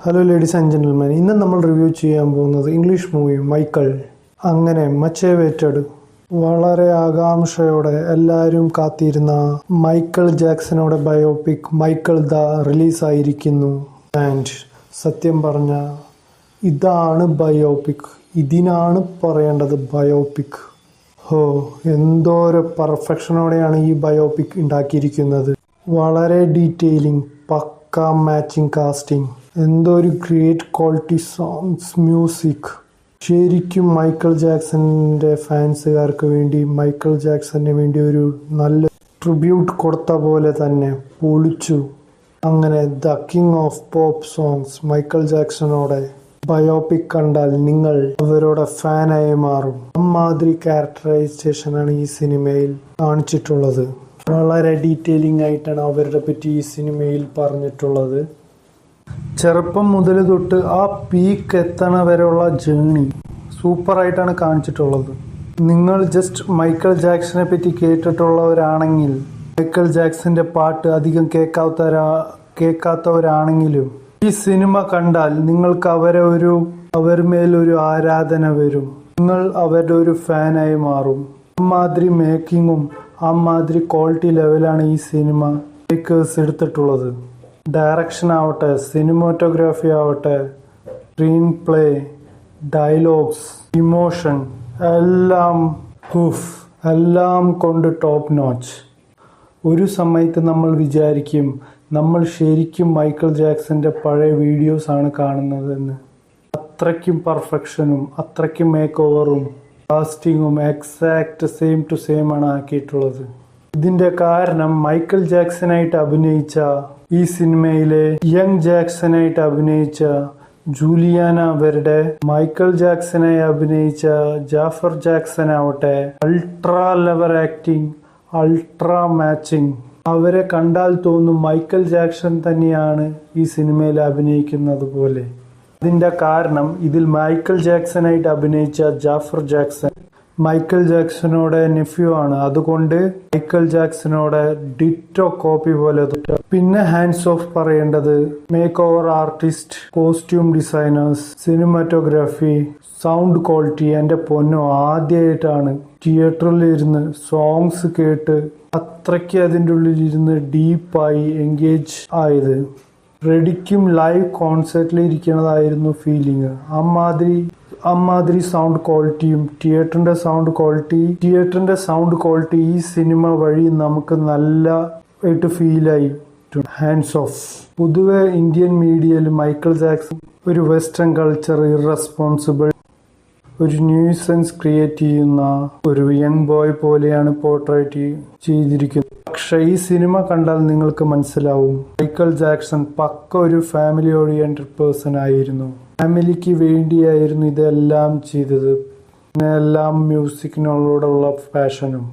Hello ladies and gentleman, ഇന്ന് നമ്മൾ review ചെയ്യാൻ പോകുന്നത് ഇംഗ്ലീഷ് മൂവി മൈക്കിൾ. അങ്ങനെ മച്ച് എവേറ്റഡ്, വളരെ ആകാംക്ഷയോടെ എല്ലാവരും കാത്തിരുന്ന മൈക്കിൾ ജാക്സണോടെ ബയോപിക് മൈക്കിൾ ദ റിലീസായിരിക്കുന്നു. ആൻഡ് സത്യം പറഞ്ഞ ഇതാണ് ബയോപിക്, ഇതിനാണ് പറയേണ്ടത് ബയോപിക്. ഹോ, എന്തോരം പെർഫെക്ഷനോടെയാണ് ഈ ബയോപിക് ഉണ്ടാക്കിയിരിക്കുന്നത്. വളരെ ഡീറ്റെയിലിംഗ്, പക്ക മാച്ചിങ് കാസ്റ്റിംഗ്, എന്തോ ഒരു ഗ്രേറ്റ് ക്വാളിറ്റി സോങ്സ്, മ്യൂസിക്. ശരിക്കും മൈക്കിൾ ജാക്സന്റെ ഫാൻസുകാർക്ക് വേണ്ടി, മൈക്കിൾ ജാക്സന് വേണ്ടി ഒരു നല്ല ട്രിബ്യൂട്ട് കൊടുത്ത പോലെ തന്നെ പൊളിച്ചു. അങ്ങനെ the king of pop songs Michael ജാക്സനോടെ ബയോപിക് കണ്ടാൽ നിങ്ങൾ അവരുടെ ഫാനായി മാറും. അമ്മാതിരി ക്യാരക്ടറൈസേഷനാണ് ഈ സിനിമയിൽ കാണിച്ചിട്ടുള്ളത്. വളരെ ഡീറ്റെയിലിംഗ് ആയിട്ടാണ് അവരുടെ പറ്റി ഈ സിനിമയിൽ പറഞ്ഞിട്ടുള്ളത്. ചെറുപ്പം മുതൽ തൊട്ട് ആ പീക്ക് എത്തണ വരെയുള്ള ജേണി സൂപ്പറായിട്ടാണ് കാണിച്ചിട്ടുള്ളത്. നിങ്ങൾ ജസ്റ്റ് മൈക്കിൾ ജാക്സനെ പറ്റി കേട്ടിട്ടുള്ളവരാണെങ്കിൽ, മൈക്കിൾ ജാക്സന്റെ പാട്ട് അധികം കേൾക്കാത്തവരാണെങ്കിലും ഈ സിനിമ കണ്ടാൽ നിങ്ങൾക്ക് അവരുമേലൊരു ആരാധന വരും. നിങ്ങൾ അവരുടെ ഒരു ഫാനായി മാറും. അമ്മാതിരി മേക്കിങ്ങും അമ്മാതിരി ക്വാളിറ്റി ലെവലാണ് ഈ സിനിമ മേക്കേഴ്സ് എടുത്തിട്ടുള്ളത്. ഡയറക്ഷൻ ആവട്ടെ, സിനിമാറ്റോഗ്രാഫി ആവട്ടെ, സ്ക്രീൻ പ്ലേ, ഡയലോഗ്സ്, ഇമോഷൻ, എല്ലാം കൊണ്ട് ടോപ്പ് നോച്ച്. ഒരു സമയത്ത് നമ്മൾ വിചാരിക്കും നമ്മൾ ശരിക്കും മൈക്കിൾ ജാക്സന്റെ പഴയ വീഡിയോസ് ആണ് കാണുന്നതെന്ന്. അത്രയ്ക്കും പെർഫെക്ഷനും അത്രയ്ക്കും മേക്ക് ഓവറും കാസ്റ്റിങ്ങും എക്സാക്ട് സെയിം ടു സെയിം ആണ് ആക്കിയിട്ടുള്ളത്. ഇതിന്റെ കാരണം മൈക്കിൾ ജാക്സനായിട്ട് അഭിനയിച്ച ഈ സിനിമയിലെ യങ് ജാക്സനായിട്ട് അഭിനയിച്ച ജൂലിയാന വെർഡെ, മൈക്കിൾ ജാക്സനായി അഭിനയിച്ച ജാഫർ ജാക്സൺ ആവട്ടെ, ultra level acting, ultra matching. അവരെ കണ്ടാൽ തോന്നും മൈക്കിൾ ജാക്സൺ തന്നെയാണ് ഈ സിനിമയിൽ അഭിനയിക്കുന്നത് പോലെ. ഇതിന്റെ കാരണം ഇതിൽ മൈക്കിൾ ജാക്സനായിട്ട് അഭിനയിച്ച ജാഫർ ജാക്സൺ മൈക്കിൾ ജാക്സനോടെ നെഫ്യൂ ആണ്. അതുകൊണ്ട് മൈക്കിൾ ജാക്സനോടെ ഡിറ്റോ കോപ്പി പോലെ. പിന്നെ ഹാൻഡ്സ് ഓഫ് പറയേണ്ടത് make over artist, costume designers, cinematography, sound quality. എൻ്റെ പൊന്നോ, ആദ്യമായിട്ടാണ് തിയേറ്ററിൽ ഇരുന്ന് സോങ്സ് കേട്ട് അത്രയ്ക്ക് അതിൻ്റെ ഉള്ളിൽ ഇരുന്ന് ഡീപ്പായി എൻഗേജ് ആയത്. റെഡിക്കും ലൈവ് കോൺസേർട്ടിൽ ഇരിക്കുന്നതായിരുന്നു ഫീലിംഗ്. അമ്മാതിരി സൗണ്ട് ക്വാളിറ്റിയും തിയേറ്ററിന്റെ സൗണ്ട് ക്വാളിറ്റി ഈ സിനിമ വഴി നമുക്ക് നല്ലതായിട്ട് ഫീലായി. Hands off. പൊതുവെ ഇന്ത്യൻ മീഡിയയിൽ മൈക്കിൾ ജാക്സൺ ഒരു വെസ്റ്റേൺ കൾച്ചർ ഇറസ്പോൺസിബിൾ, ഒരു ന്യൂസൻസ് ക്രിയേറ്റ് ചെയ്യുന്ന ഒരു യങ് ബോയ് പോലെയാണ് പോർട്രേറ്റ് ചെയ്തിരിക്കുന്നത്. പക്ഷെ ഈ സിനിമ കണ്ടാൽ നിങ്ങൾക്ക് മനസ്സിലാവും മൈക്കിൾ ജാക്സൺ പക്ക ഒരു ഫാമിലി ഓറിയന്റഡ് പേഴ്സൺ ആയിരുന്നു. ഫാമിലിക്ക് വേണ്ടിയായിരുന്നു ഇതെല്ലാം ചെയ്തത്. പിന്നെ എല്ലാം മ്യൂസിക്കിനോടുള്ള പാഷനും.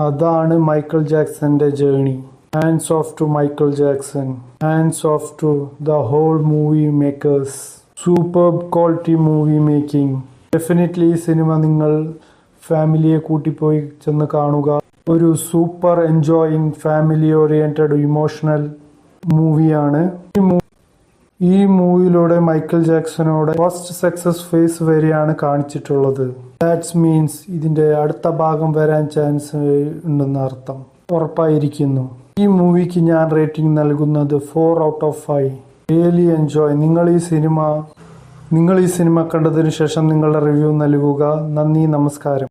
അതാണ് മൈക്കിൾ ജാക്സന്റെ journey. Hands off to Michael Jackson, hands off to the whole movie makers. Superb quality movie making. Definitely ഈ സിനിമ നിങ്ങൾ ഫാമിലിയെ കൂട്ടിപ്പോയി ചെന്ന് കാണുക. ഒരു super enjoying family oriented emotional മൂവിയാണ്. ഈ മൂവിയിലൂടെ മൈക്കിൾ ജാക്സനോടെ ഫസ്റ്റ് സക്സസ് ഫേസ് വരെയാണ് കാണിച്ചിട്ടുള്ളത്. ദാറ്റ്സ് മീൻസ് ഇതിന്റെ അടുത്ത ഭാഗം വരാൻ ചാൻസ് ഉണ്ടെന്ന് അർത്ഥം. ഉറപ്പായിരിക്കുന്നു. ഈ മൂവിക്ക് ഞാൻ റേറ്റിംഗ് നൽകുന്നത് 4 out of 5. Really enjoy. നിങ്ങൾ ഈ സിനിമ കണ്ടതിന് ശേഷം നിങ്ങളുടെ റിവ്യൂ നൽകുക. നന്ദി, നമസ്കാരം.